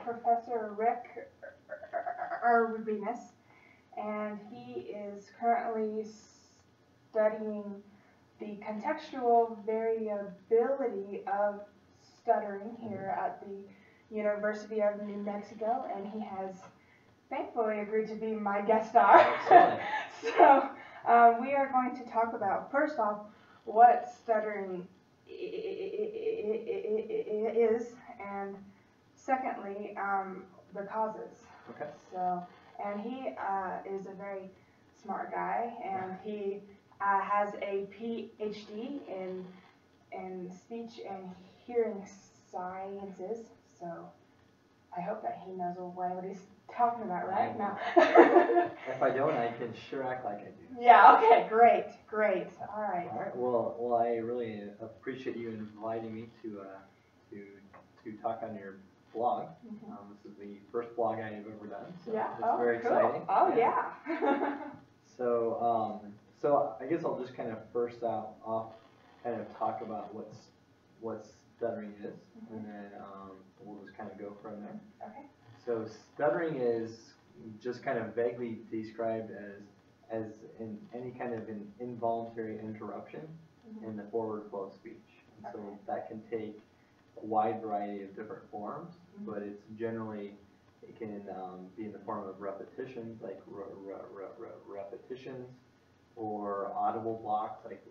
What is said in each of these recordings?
Professor Rick Rubinus, and he is currently studying the contextual variability of stuttering here at the University of New Mexico, and he has thankfully agreed to be my guest star. So we are going to talk about, first off, what stuttering is, and secondly, the causes. Okay. So, and he is a very smart guy, and he has a Ph.D. in speech and hearing sciences. So, I hope that he knows what he's talking about right now. If I don't, I can sure act like I do. Yeah. Okay. Great. Great. All right. All right. Well, I really appreciate you inviting me to talk on your blog. This is the first blog I have ever done. So yeah. It's very exciting. Oh yeah. So I guess I'll just kind of first off kind of talk about what stuttering is, and then we'll just kind of go from there. Okay. So stuttering is just kind of vaguely described as in any kind of an involuntary interruption in the forward flow of speech. And so that can take a wide variety of different forms, but it's generally, it can be in the form of repetitions, like repetitions, or audible blocks, like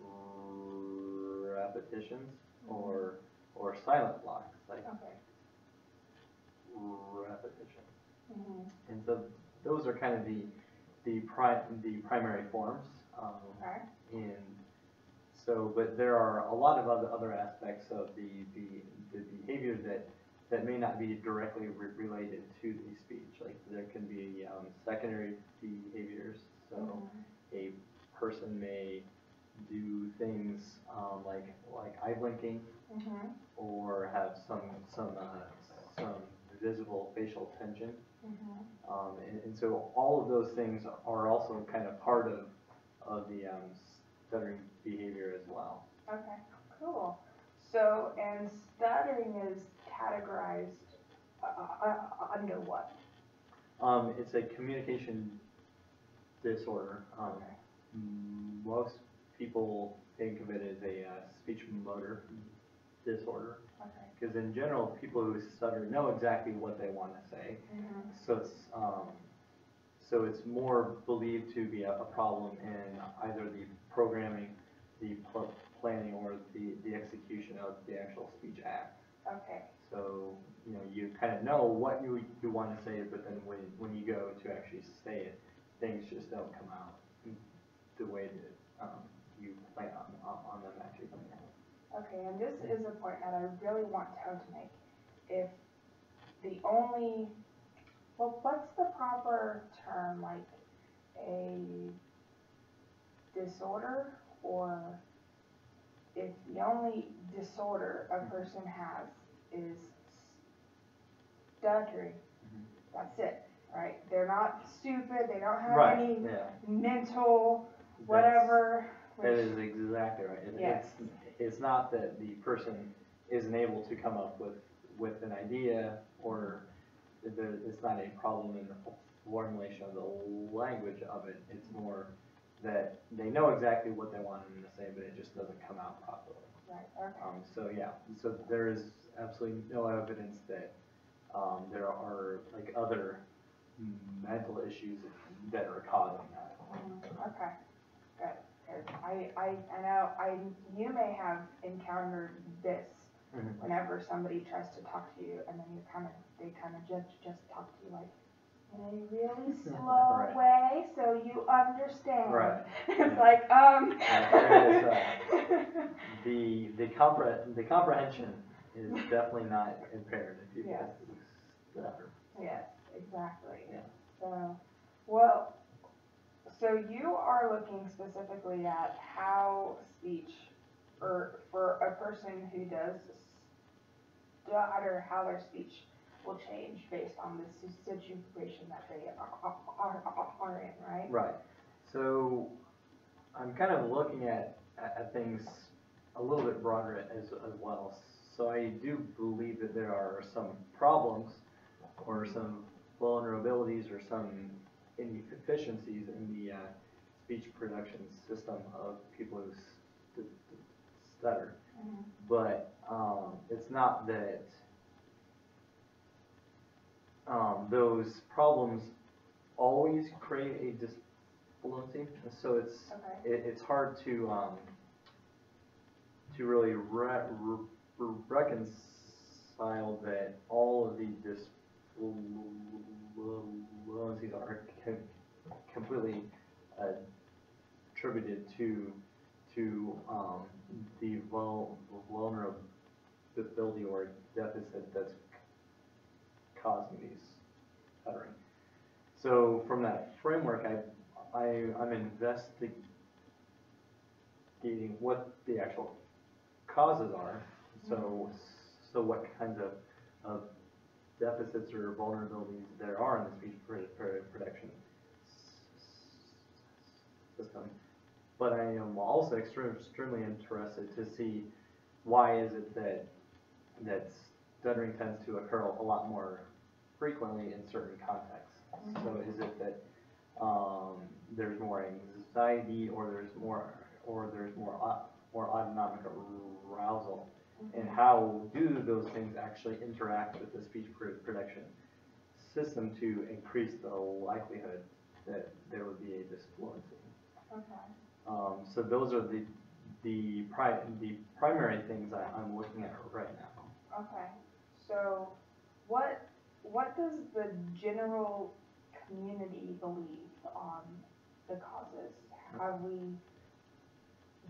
repetitions, or silent blocks, like repetition. And so those are kind of the primary forms. And so, but there are a lot of other aspects of the behavior that may not be directly related to the speech. Like there can be secondary behaviors. So a person may do things like eye blinking, or have some visible facial tension, and so all of those things are also kind of part of the stuttering behavior as well. Okay, cool. So, and stuttering is categorized under what? It's a communication disorder. Most people think of it as a speech motor disorder. Because in general, people who stutter know exactly what they want to say. So it's more believed to be a problem in either the programming, the planning, or the execution of the actual speech act. Okay. So you kind of know what you want to say, but then when you go to actually say it, things just don't come out the way that you plan on them actually coming out. Okay, and this is a point that I really want to make. If the only, well, what's the proper term, like a disorder, or if the only disorder a person has is stuttering, that's it, right? They're not stupid, they don't have any mental whatever. That is exactly right. Yes. It's not that the person isn't able to come up with an idea, or it's not a problem in the formulation of the language of it. It's more that they know exactly what they want them to say, but it just doesn't come out properly. Right. Okay. So there is absolutely no evidence that there are like other mental issues that are causing that. Okay. Good. I know you may have encountered this whenever somebody tries to talk to you, and then they kind of just talk to you like in a really slow way, so you understand. Right. It's like the comprehension is definitely not impaired if you get stutter. Yes, exactly. Yeah. So, well. So you are looking specifically at how speech, or for a person who does stutter, how their speech will change based on the situation that they are in, right? Right. So I'm kind of looking at things a little bit broader as well. So I do believe that there are some problems or some vulnerabilities or some inefficiencies in the speech production system of people who stutter. But it's not that those problems always create a disfluency, so it's hard to really reconcile that all of the disfluencies are completely attributed to the vulnerability or deficit that's causing these stuttering. So from that framework, I'm investigating what the actual causes are. So what kinds of deficits or vulnerabilities there are in the speech production system. But I am also extremely interested to see why is it that stuttering tends to occur a lot more frequently in certain contexts. So is it that there's more anxiety, or there's more autonomic arousal, and how do those things actually interact with the speech production system to increase the likelihood that there would be a disfluency? Okay. So those are the primary things I'm looking at right now. Okay. So what does the general community believe on the causes? Have we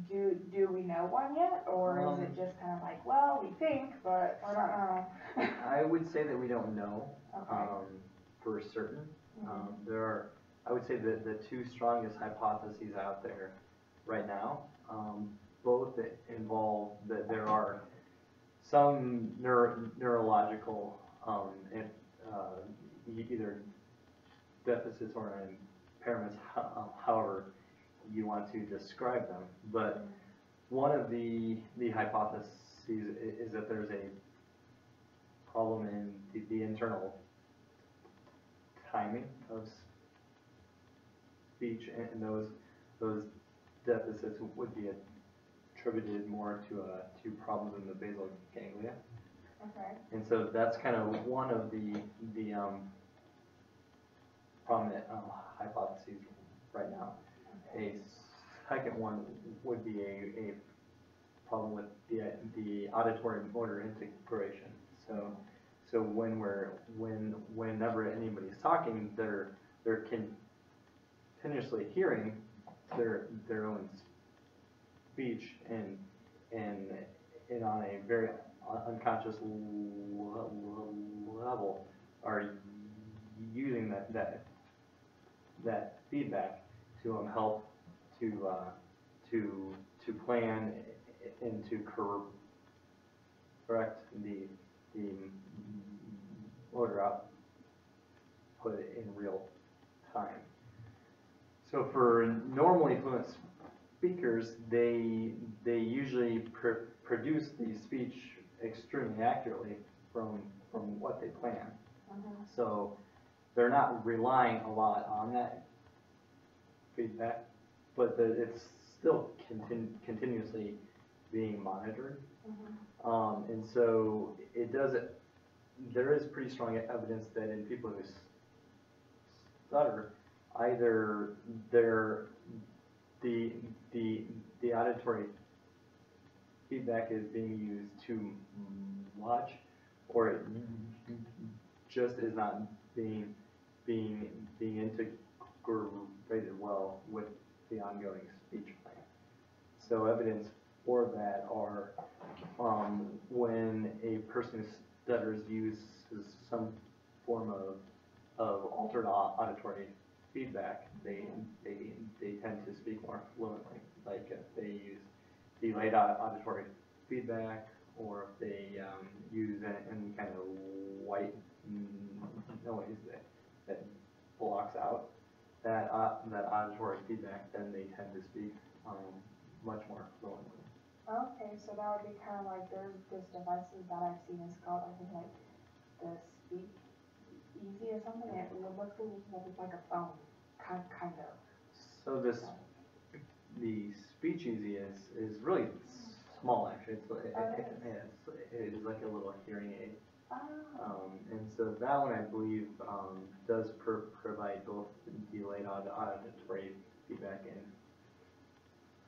do we know one yet, or is it just kind of like, well, we think, but I don't know? I would say that we don't know for certain. There are, I would say, the two strongest hypotheses out there right now. Both involve that there are some neurological either deficits or impairments, however you want to describe them. But one of the hypotheses is that there's a problem in the internal timing of speech, and those deficits would be attributed more to problems in the basal ganglia. Okay. And so that's kind of one of the prominent hypotheses right now. Okay. A second one would be a problem with the auditory motor integration. So whenever anybody's talking, they're continuously hearing their own speech and on a very unconscious level are using that feedback to help to plan and to correct the motor output in real time. So for normally fluent speakers, they usually produce the speech extremely accurately from what they plan. So they're not relying a lot on that feedback, but it's still continuously being monitored. And so there is pretty strong evidence that in people who stutter, either the auditory feedback is being used too much, or it just is not being integrated well with the ongoing speech plan. So evidence for that are when a person who stutters uses some form of altered auditory feedback, they tend to speak more fluently. Like if they use delayed auditory feedback, or if they use any kind of white noise that blocks out that auditory feedback, then they tend to speak much more fluently. Okay, so that would be kind of like there's this devices that I've seen is called, I think, like the easy or something? It looks like a phone, kind of. So this, the speech easy is really small actually. It is like a little hearing aid. And so that one I believe does provide both delayed auditory feedback and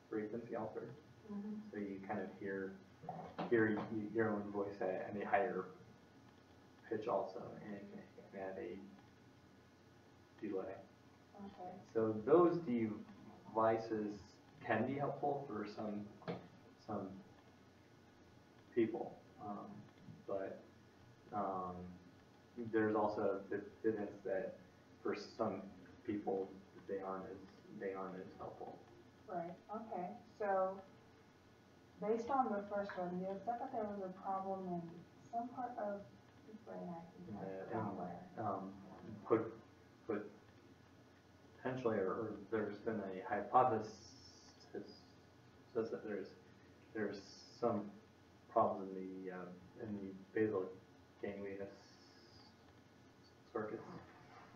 frequency altered. So you kind of hear your own voice at a higher pitch also, and at a delay. Okay. So those devices can be helpful for some people, but there's also evidence that for some people they aren't as helpful. Right. Okay. So based on the first one, you said that there was a problem in some part of the brain. I forgot where. Potentially, or there's been a hypothesis that there's some problems in the basal ganglia circuits.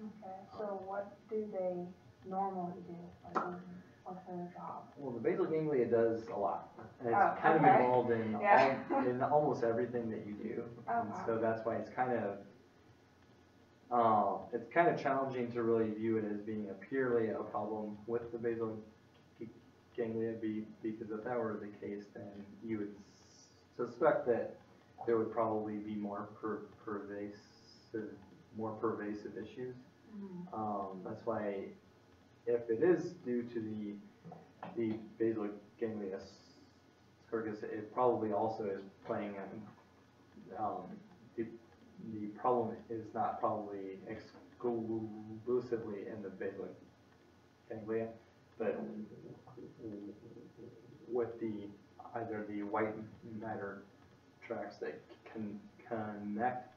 Okay. So what do they normally do? Like, what's their job? Well, the basal ganglia does a lot. And it's kind of involved in in almost everything that you do, and so that's why it's kind of challenging to really view it as being purely a problem with the basal ganglia, because if that were the case, then you would suspect that there would probably be more pervasive issues. That's why, if it is due to the basal ganglia circuits, it probably also is playing the problem is not probably exclusively in the basal ganglia, but with either the white matter tracts that can connect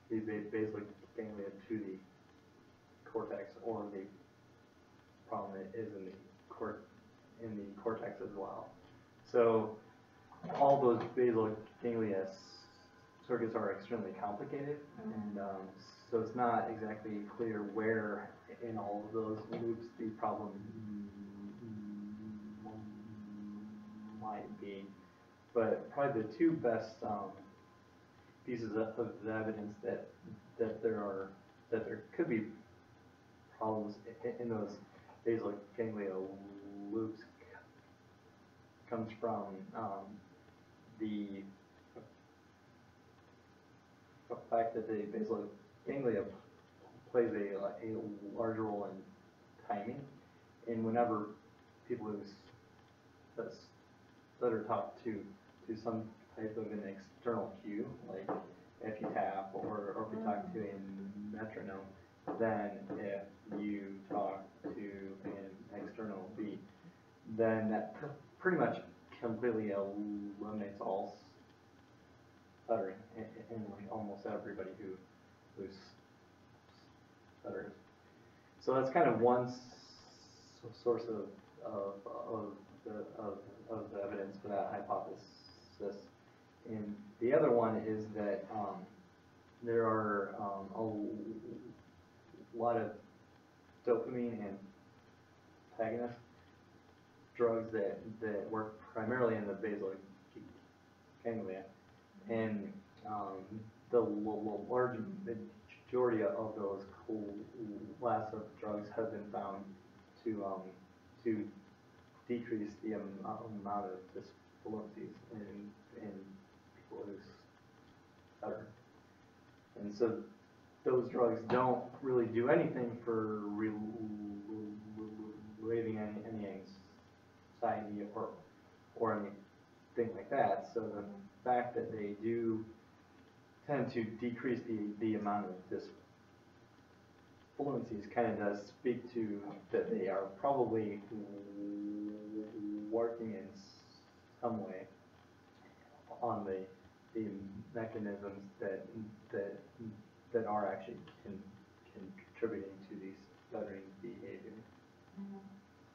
the basal ganglia to the cortex, or the problem is in the cortex as well. So all those basal ganglia circuits are extremely complicated, and so it's not exactly clear where in all of those loops the problem might be. But probably the two best pieces of the evidence that there could be problems in those basal ganglia loops comes from the fact that the basal ganglia plays a large role in timing, and whenever people that are talked to some type of an external cue, like if you tap or if you talk to a metronome, then if you talk to an external beat, then that pretty much completely eliminates all stuttering in almost everybody who stutters. So that's kind of one source of the evidence for that hypothesis. And the other one is that there are a lot of dopamine antagonist drugs that work primarily in the basal ganglia, and the large majority of those class of drugs have been found to decrease the amount of disfluencies in people who stutter. And so those drugs don't really do anything for relieving any anxiety or anything like that. So the fact that they do tend to decrease the amount of disfluencies kind of does speak to that they are probably working in some way on the mechanisms that are actually contributing to these stuttering behavior.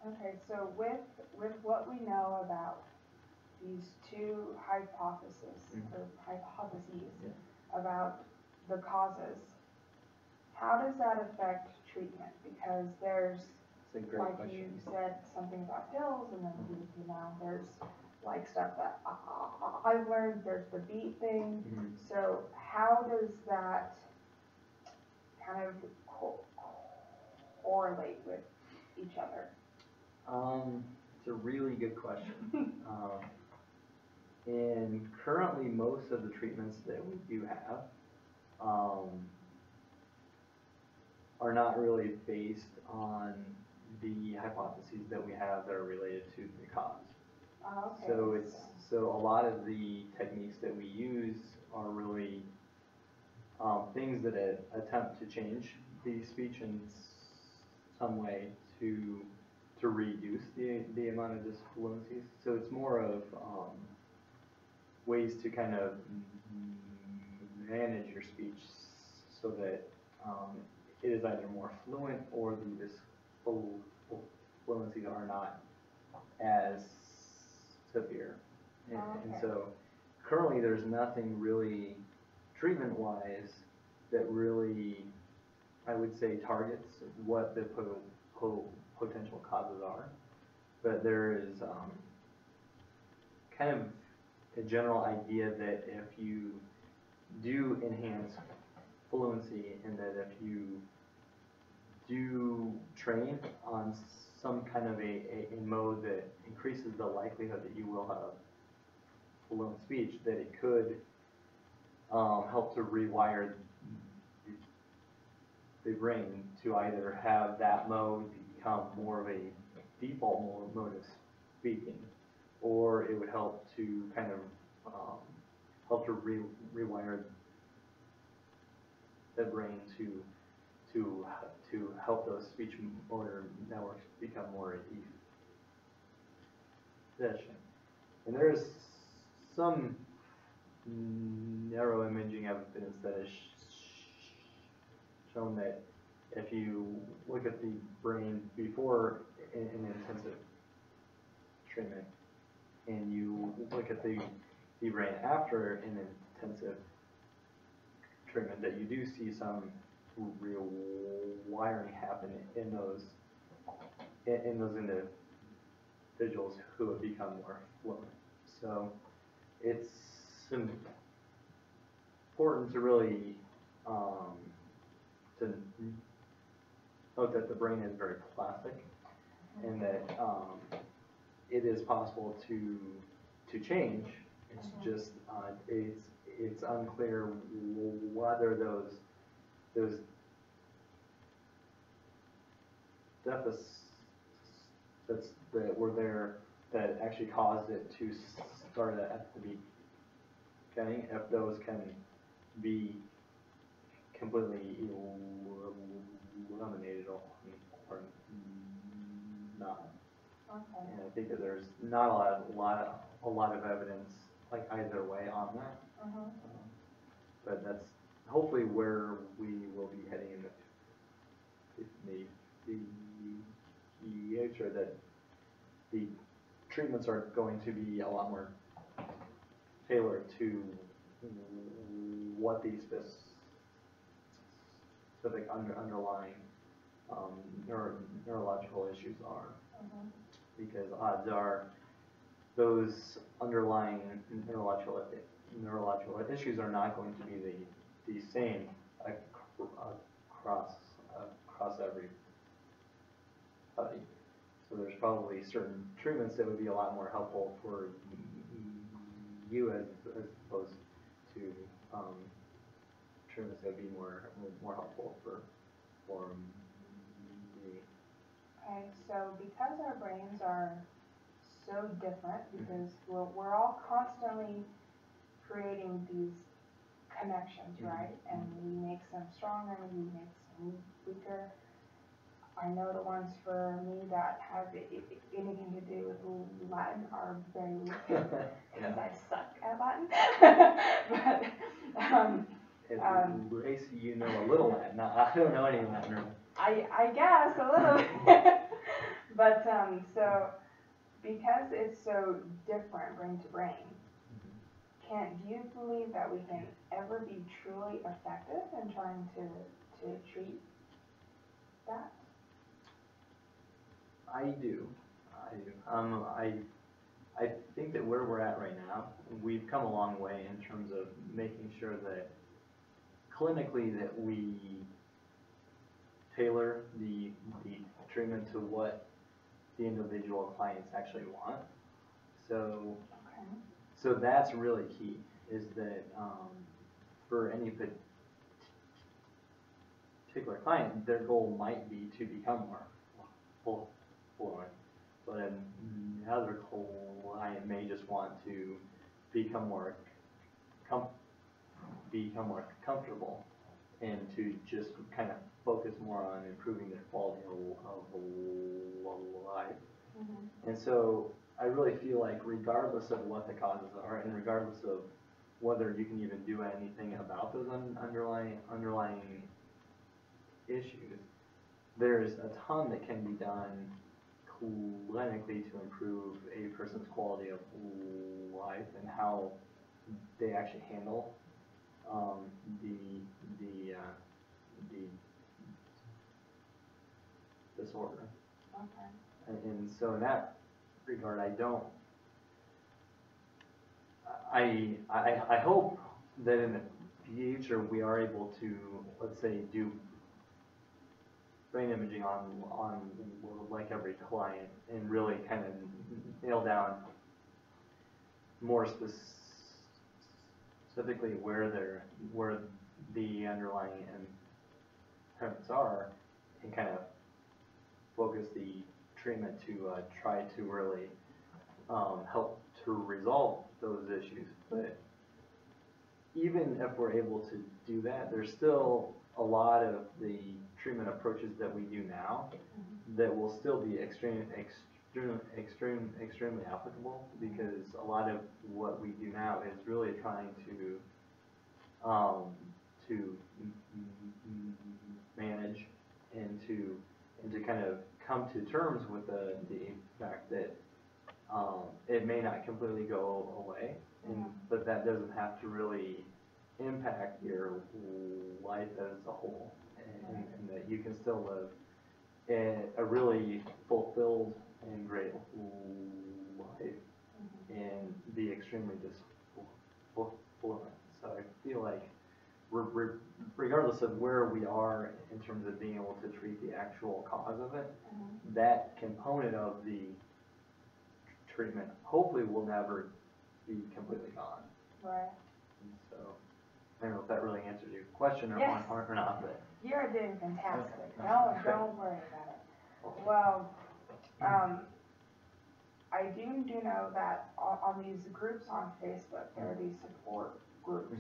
Okay, so with what we know about these two hypotheses about the causes, how does that affect treatment? Because there's, That's a great like question. you said, something about pills, and then you know, there's like stuff that I've learned. There's the beat thing. So how does that kind of correlate with each other? It's a really good question. And currently, most of the treatments that we do have are not really based on the hypotheses that we have that are related to the cause. Okay. So a lot of the techniques that we use are really things that attempt to change the speech in some way to reduce the amount of disfluencies. So it's more of ways to kind of manage your speech so that it is either more fluent or the disfluencies are not as severe. And so currently there's nothing really treatment-wise that really, I would say, targets what the potential causes are. But there is kind of a general idea that if you do enhance fluency and that if you do train on some kind of a mode that increases the likelihood that you will have fluent speech, that it could help to rewire the brain to either have that mode become more of a default mode of speaking, or it would help to kind of rewire the brain to help those speech motor networks become more efficient. And there is some neuroimaging evidence that has shown that if you look at the brain before an intensive treatment and you look at the brain after an intensive treatment, that you do see some real wiring happen in those individuals who have become more fluent. So it's important to really to note that the brain is very plastic, and that it is possible to change. It's just it's unclear whether those deficits that were there that actually caused it to start at the beginning, if those can be completely eliminated or not. Okay. And I think that there's not a lot of evidence like either way on that. But that's hopefully where we will be heading in the future, that the treatments are going to be a lot more tailored to what these specific underlying neurological issues are. Because odds are those underlying neurological issues are not going to be the same across everybody. So there's probably certain treatments that would be a lot more helpful for you as opposed to treatments that would be more helpful for me. Okay, so because our brains are so different, because we're all constantly creating these connections, right? And we make some stronger, we make some weaker. I know the ones for me that have anything to do with Latin are very weak, because I suck at Latin. But at least you know a little Latin. I don't know any Latin. I guess a little bit. But so because it's so different brain to brain, do you believe that we can ever be truly effective in trying to to treat that? I do. I think that where we're at right now, we've come a long way in terms of making sure that clinically that we tailor the treatment to what the individual clients actually want. So, Okay. so that's really key, is that for any particular client, their goal might be to become more fluent, but another client may just want to become more comfortable and to just kind of focus more on improving their quality of life. Mm-hmm. And so I really feel like regardless of what the causes are, and regardless of whether you can even do anything about those underlying issues, there's a ton that can be done clinically to improve a person's quality of life and how they actually handle the disorder. Okay. And so in that regard, I hope that in the future we are able to, let's say, do brain imaging on like every client and really kind of nail down more specifically where the underlying impairments are, and kind of focus the treatment to try to really help to resolve those issues. But even if we're able to do that, there's still a lot of the treatment approaches that we do now that will still be extremely applicable, because a lot of what we do now is really trying to manage and to kind of come to terms with the fact that it may not completely go away, but that doesn't have to really impact your life as a whole, and that you can still live a really fulfilled and great life and be extremely fluent. So I feel like regardless of where we are in terms of being able to treat the actual cause of it, that component of the treatment hopefully will never be completely gone. Right. And so I don't know if that really answers your question or not, but you're doing fantastic. Okay. Don't worry about it. Okay. Well, I do know that on these groups on Facebook, there are these support groups,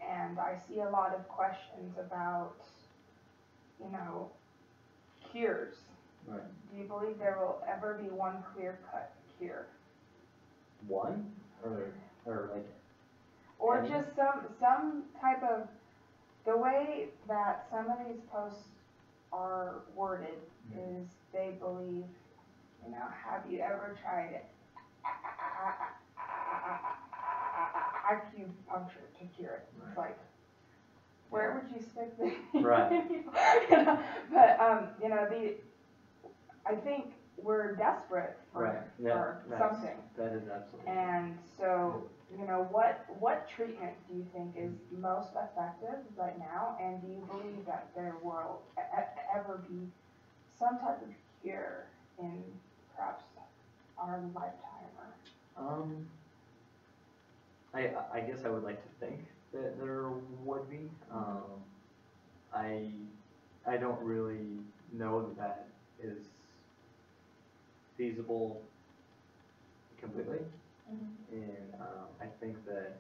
and I see a lot of questions about, cures. Right. Do you believe there will ever be one clear-cut cure? One, or like, or just some type of, the way that some of these posts are worded is they believe, have you ever tried acupuncture to cure it? It's like, where would you stick the right? But I think we're desperate for something. That is absolutely. And so, what treatment do you think is most effective right now? And do you believe that there will ever be some type of cure in perhaps our lifetime? I guess I would like to think that there would be. I don't really know that is feasible completely, and I think that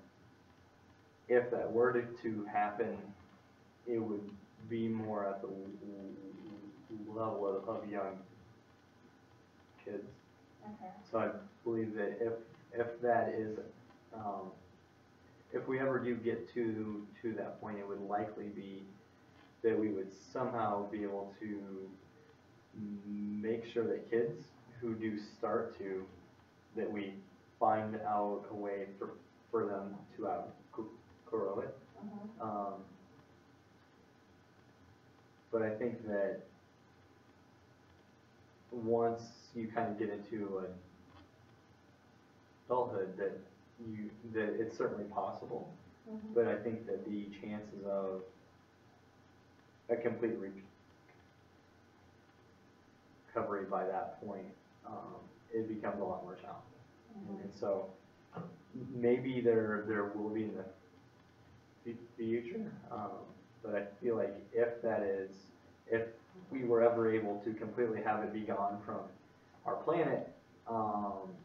if that were to happen, it would be more at the level of young kids. Okay. So I believe that if that is, if we ever do get to that point, it would likely be that we would somehow be able to make sure that kids who do start to, that we find out a way for them to outgrow it. but I think that once you kind of get into adulthood, that it's certainly possible, but I think that the chances of a complete recovery by that point, it becomes a lot more challenging. And so maybe there will be in the future, but I feel like if we were ever able to completely have it be gone from our planet,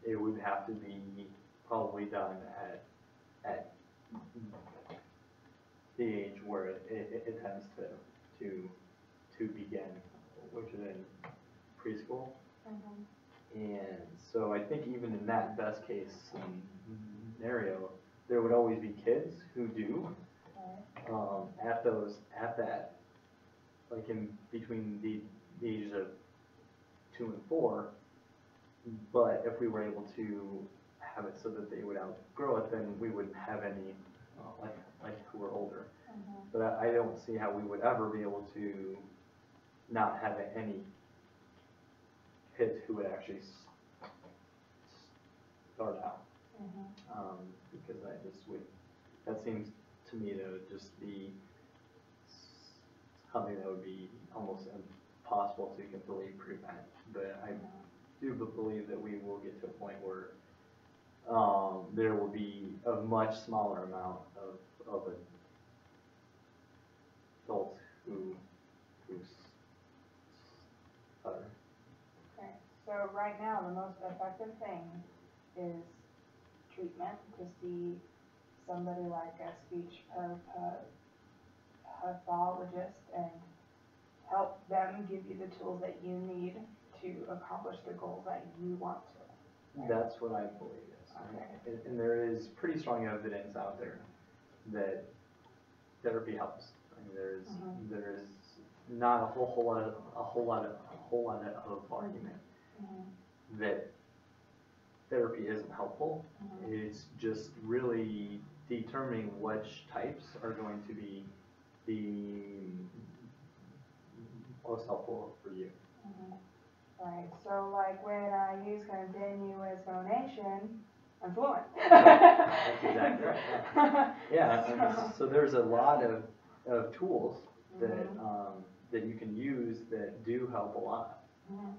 it would have to be probably done at the age where it tends to begin, which is in preschool. And so I think even in that best case scenario, there would always be kids who do at that, like in between the ages of 2 and 4. But if we were able to have it so that they would outgrow it, then we wouldn't have any like who are older. But I don't see how we would ever be able to not have any kids who would actually start out, because that seems to me to just be something that would be almost impossible to completely prevent. But I do believe that we will get to a point where there will be a much smaller amount of adults who stutter. Okay, so right now the most effective thing is treatment, to see somebody like a speech pathologist and help them give you the tools that you need to accomplish the goals that you want to. Right? That's what I believe, yes. Okay. And there is pretty strong evidence out there that therapy helps. I mean, there is not a whole lot of argument that therapy isn't helpful. It's just really determining which types are going to be the most helpful for you. Right, so like when I use continuous phonation, I'm fluent. That's exactly right. Yeah, so there's a lot of tools that you can use that do help a lot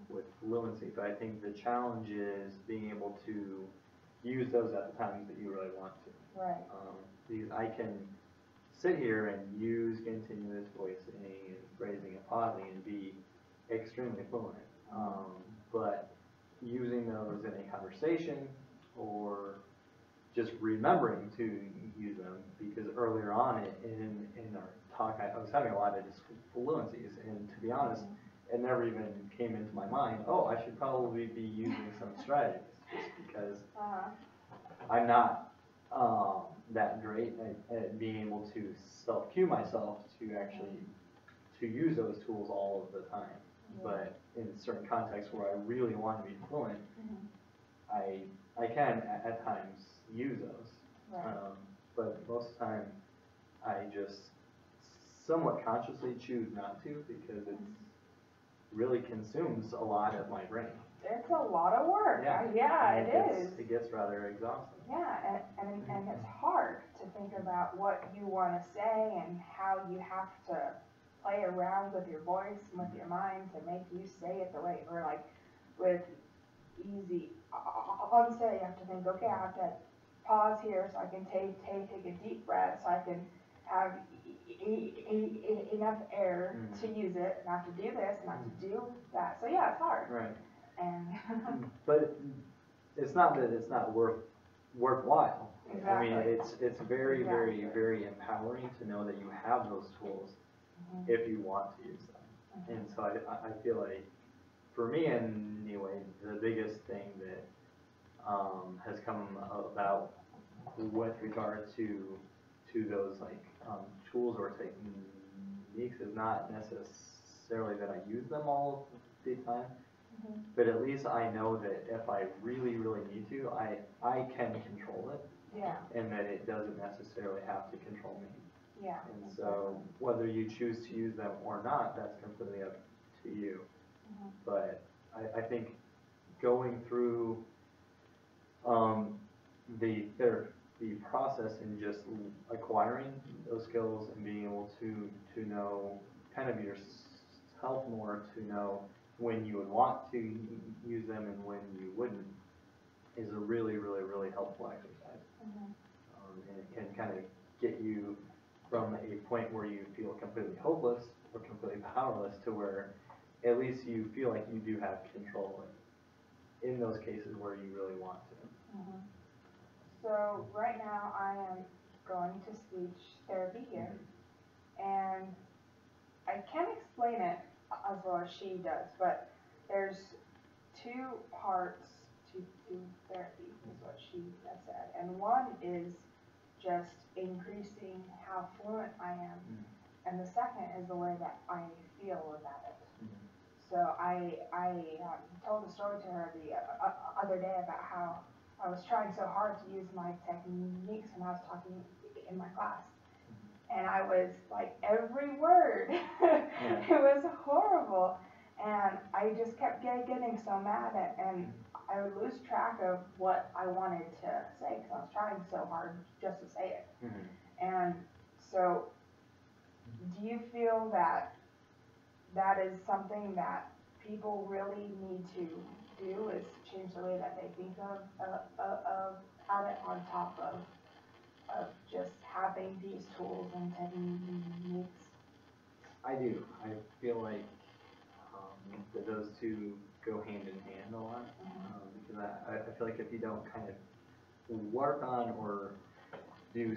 with fluency, but I think the challenge is being able to use those at the times that you really want to. Right. Because I can sit here and use continuous voicing and phrasing and pausing and be extremely fluent. But using those in a conversation or just remembering to use them, because earlier on in our talk I was having a lot of fluencies, and to be honest, it never even came into my mind, oh, I should probably be using some strategies, just because I'm not that great at being able to self-cue myself to actually to use those tools all of the time. But in certain contexts where I really want to be fluent, I can at times use those. But most of the time, I just somewhat consciously choose not to, because it really consumes a lot of my brain. It's a lot of work. Yeah, it is. It gets rather exhausting. Yeah, and it's hard to think about what you want to say and how you have to play around with your voice and with your mind to make you say it the way, or like with easy onset, you have to think, okay, I have to pause here so I can take a deep breath, so I can have enough air to use it, and I have to do this and I have to do that. So yeah, it's hard. Right. And but it's not that it's not worthwhile. Exactly. I mean, it's very, very, very empowering to know that you have those tools if you want to use them. And so I feel like, for me anyway, the biggest thing that has come about with regard to those tools or techniques is not necessarily that I use them all the time, but at least I know that if I really, really need to, I can control it. Yeah. And that it doesn't necessarily have to control me. Yeah. And so whether you choose to use them or not, that's completely up to you. But I think going through the process and just acquiring those skills and being able to know kind of yourself more, to know when you would want to use them and when you wouldn't, is a really, really, really helpful exercise. And can kind of get you from a point where you feel completely hopeless or completely powerless to where at least you feel like you do have control in those cases where you really want to. So right now I am going to speech therapy here, and I can't explain it as well as she does, but there's two parts to therapy, is what she has said. And one is just increasing how fluent I am, and the second is the way that I feel about it. So I told a story to her the other day about how I was trying so hard to use my techniques when I was talking in my class. And I was like, every word, it was horrible. And I just kept getting so mad, and I would lose track of what I wanted to say because I was trying so hard just to say it. And so, do you feel that that is something that people really need to do, is change the way that they think of it on top of just having these tools and techniques? I do. I feel like that those two go hand in hand a lot. Because I feel like if you don't kind of work on or do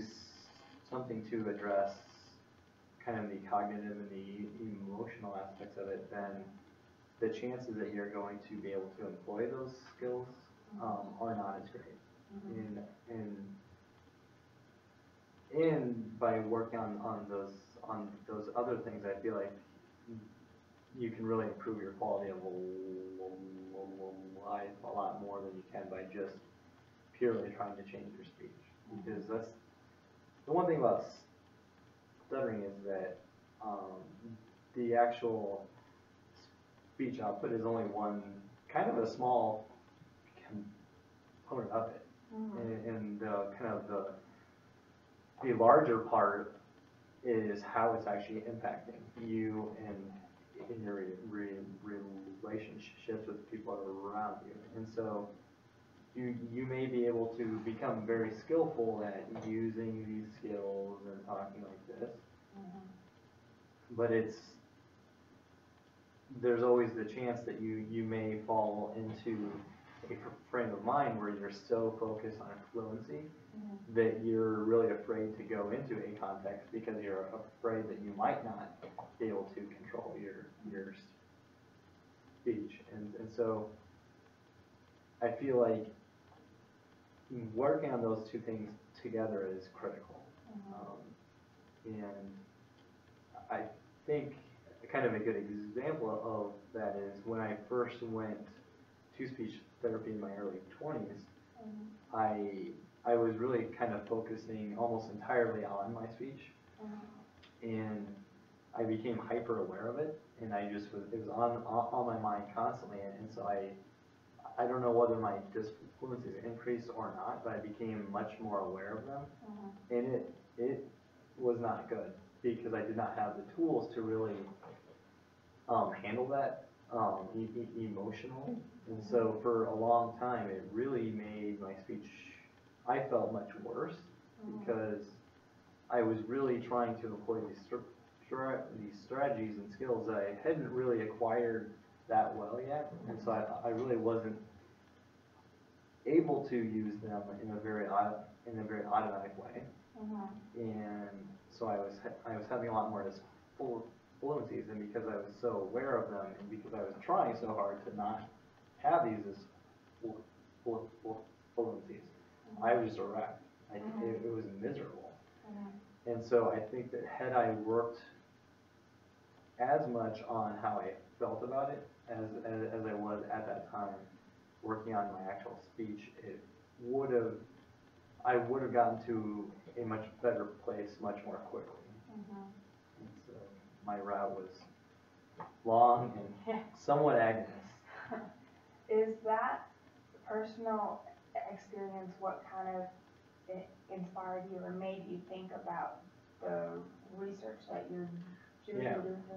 something to address kind of the cognitive and the emotional aspects of it, then the chances that you're going to be able to employ those skills are not as great. And by working on those other things, I feel like you can really improve your quality of life a lot more than you can by just purely trying to change your speech. Because that's the one thing about stuttering, is that the actual speech output is only one, kind of a small component of it. And kind of the larger part is how it's actually impacting you and in your relationships with people around you. And so you may be able to become very skillful at using these skills and talking like this, but there's always the chance that you may fall into a frame of mind where you're so focused on fluency that you're really afraid to go into a context because you're afraid that you might not be able to control your speech. And so I feel like working on those two things together is critical. And I think kind of a good example of that is when I first went to speech therapy in my early 20s, I was really kind of focusing almost entirely on my speech, and I became hyper aware of it, and it was on my mind constantly, and so I don't know whether my disfluencies increased or not, but I became much more aware of them, and it was not good because I did not have the tools to really handle that emotionally. And so for a long time, it really made my speech, I felt, much worse because I was really trying to employ these strategies and skills that I hadn't really acquired that well yet. And so I really wasn't able to use them in a very automatic way. And so I was having a lot more disfluencies, and because I was so aware of them, and because I was trying so hard to not have these disfluencies, I was just a wreck. It was miserable. And so I think that had I worked as much on how I felt about it as I was at that time working on my actual speech, I would have gotten to a much better place much more quickly. And so my route was long and somewhat agnes. Is that personal experience what kind of inspired you or made you think about the research that you're doing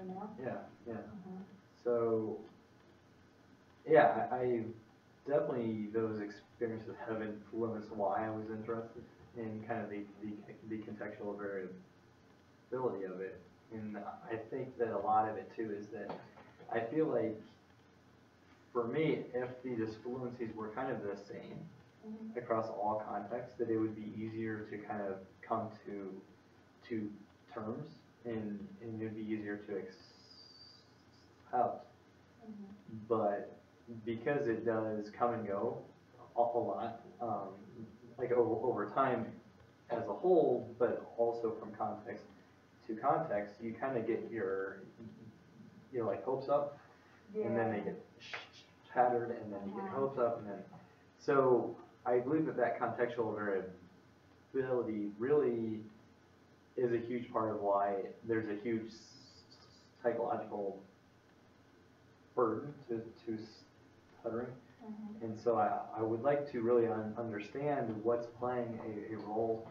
now? Yeah. So, yeah, I definitely, those experiences have influenced why I was interested in kind of the contextual variability of it. And I think that a lot of it too is that I feel like, for me, if these fluencies were kind of the same across all contexts, that it would be easier to kind of come to terms and it would be easier to accept. But because it does come and go a lot, like over time as a whole, but also from context to context, you kind of get your like hopes up, and then they get shattered, and then you get hopes up, and then so I believe that contextual variability really is a huge part of why there's a huge psychological burden to stuttering. And so I would like to really understand what's playing a role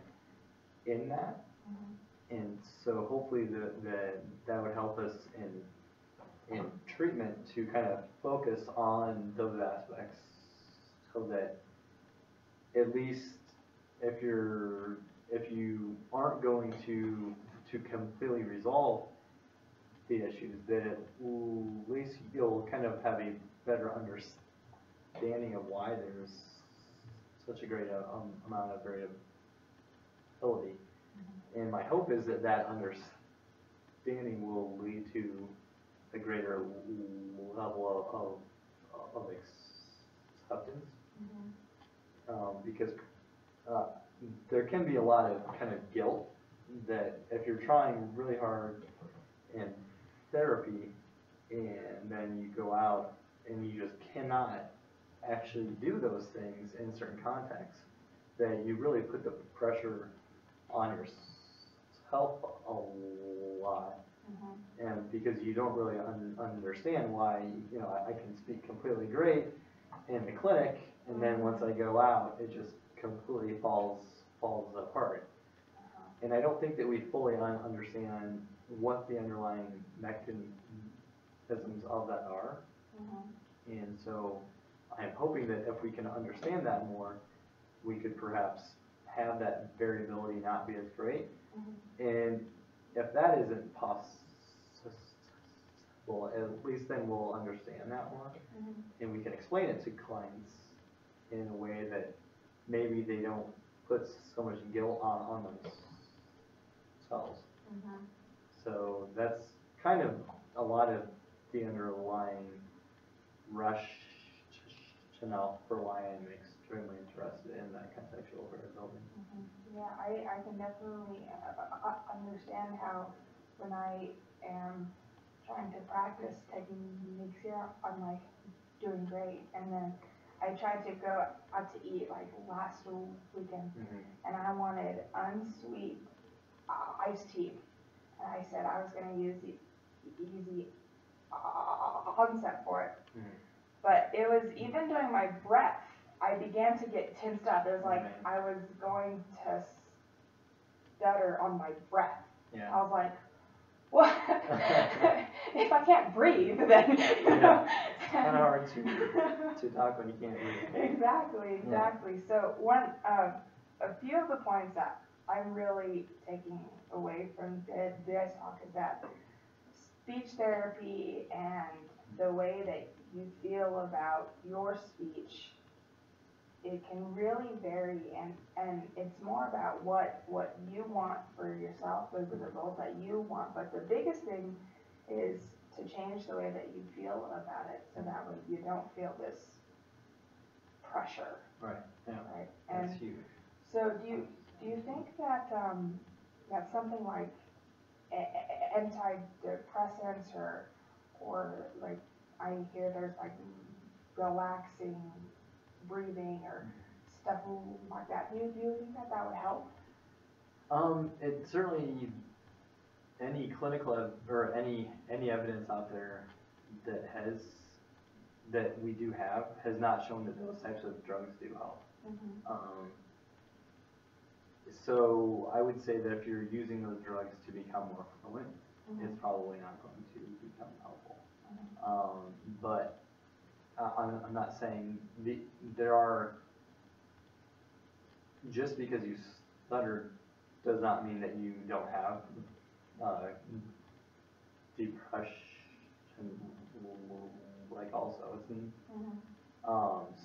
in that. And so hopefully that would help us in treatment to kind of focus on those aspects so that at least if you aren't going to completely resolve the issues, that at least you'll kind of have a better understanding of why there's such a great amount of variability. And my hope is that understanding will lead to a greater level of acceptance. Because there can be a lot of kind of guilt that if you're trying really hard in therapy and then you go out and you just cannot actually do those things in certain contexts, that you really put the pressure on yourself a lot. And because you don't really understand why, I can speak completely great in the clinic, and then once I go out, it just completely falls apart. And I don't think that we fully understand what the underlying mechanisms of that are. And so I'm hoping that if we can understand that more, we could perhaps have that variability not be as great. And if that isn't possible, at least then we'll understand that more. And we can explain it to clients in a way that maybe they don't put so much guilt on themselves. So that's kind of a lot of the underlying rationale for why I'm extremely interested in that contextual variability. Yeah, I can definitely understand how when I am trying to practice techniques here, I'm like doing great, and then I tried to go out to eat like last weekend, and I wanted unsweet iced tea, and I said I was going to use the easy concept for it, but it was even during my breath, I began to get tensed up. It was like I was going to stutter on my breath. I was like, what? If I can't breathe, then it's kind of hard to talk when you can't breathe. Exactly. So a few of the points that I'm really taking away from this talk is that speech therapy and the way that you feel about your speech, it can really vary, and it's more about what you want for yourself, the results that you want. But the biggest thing is to change the way that you feel about it, so that way you don't feel this pressure. Right. Yeah. Right. That's huge. So do you think that that something like antidepressants or like I hear there's like relaxing breathing or stuff like that. Do you think that would help? It certainly any clinical or any evidence out there that we do have has not shown that those types of drugs do help. So I would say that if you're using those drugs to become more fluent, it's probably not going to become helpful. But I'm not saying there are, just because you stutter does not mean that you don't have depression, like also.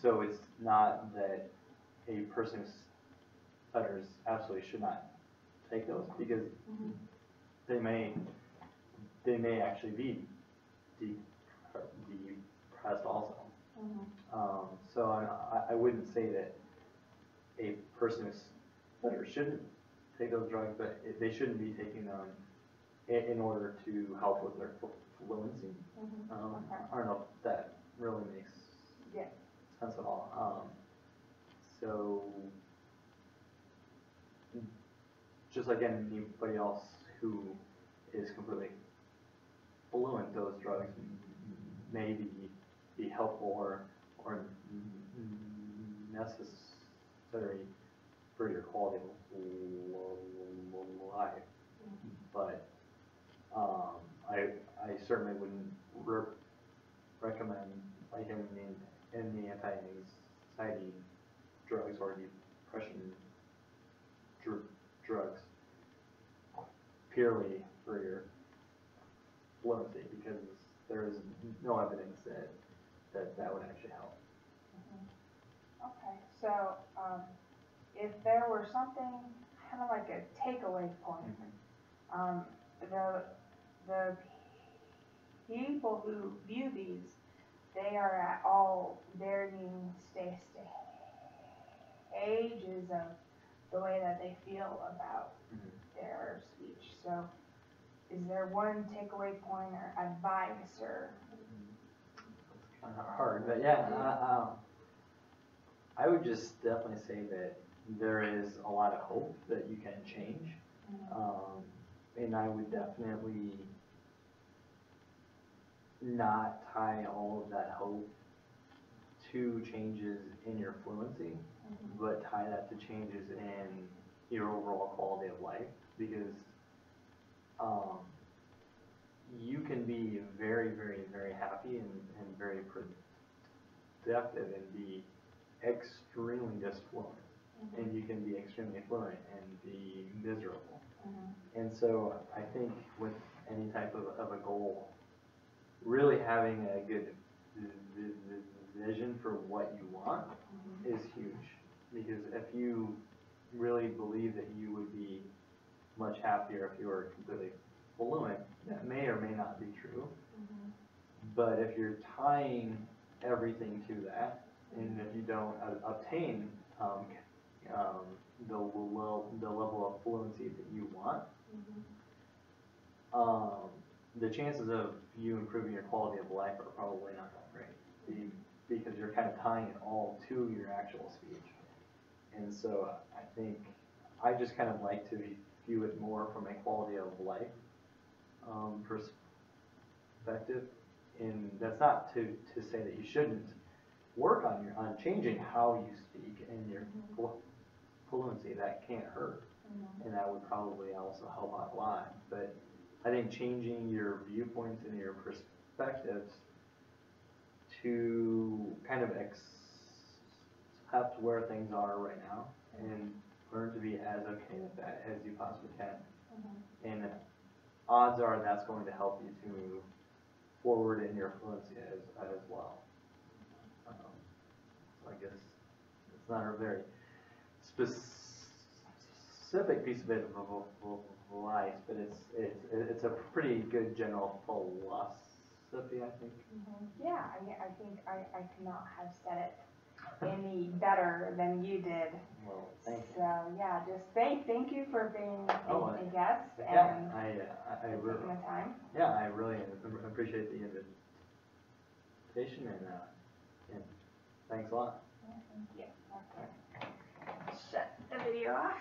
So it's not that a person who stutters absolutely should not take those, because they may actually be depressed also. So I wouldn't say that a person who stutters shouldn't take those drugs, but they shouldn't be taking them in order to help with their fluency. I don't know if that really makes sense at all. So just like anybody else who is completely fluent, those drugs may be helpful or necessary for your quality of life. But I certainly wouldn't recommend like any anti-anxiety drugs or depression drugs purely for your fluency, because there is no evidence that would actually help. Okay, so if there were something kind of like a takeaway point, the people who view these, they are at all varying stages of the way that they feel about their speech. So is there one takeaway point or advice or? It's kind of hard, but yeah, I would just definitely say that there is a lot of hope that you can change. And I would definitely not tie all of that hope to changes in your fluency, but tie that to changes in your overall quality of life, because you can be very, very, very happy and very productive and be extremely disfluent, and you can be extremely fluent and be miserable. And so I think with any type of a goal, really having a good vision for what you want is huge, because if you really believe that you would be much happier if you were completely fluent, that may or may not be true. But if you're tying everything to that, and if you don't obtain the level of fluency that you want, the chances of you improving your quality of life are probably not that great, because you're kind of tying it all to your actual speech. And so I think I just kind of like to view it more from a quality of life perspective. And that's not to say that you shouldn't work on changing how you speak and your fluency. That can't hurt, and that would probably also help out a lot. But I think changing your viewpoints and your perspectives to kind of accept where things are right now and learn to be as okay with that as you possibly can. And odds are that's going to help you to move forward in your fluency as well. So I guess it's not a very specific piece of advice, but it's a pretty good general philosophy, I think. Yeah, I think I could not have said it any better than you did. Well, thank you. So yeah, just thank you for being a guest and taking the time. Yeah, I really appreciate the invitation, and thanks a lot. Yeah, thank you. Okay. Shut the video off.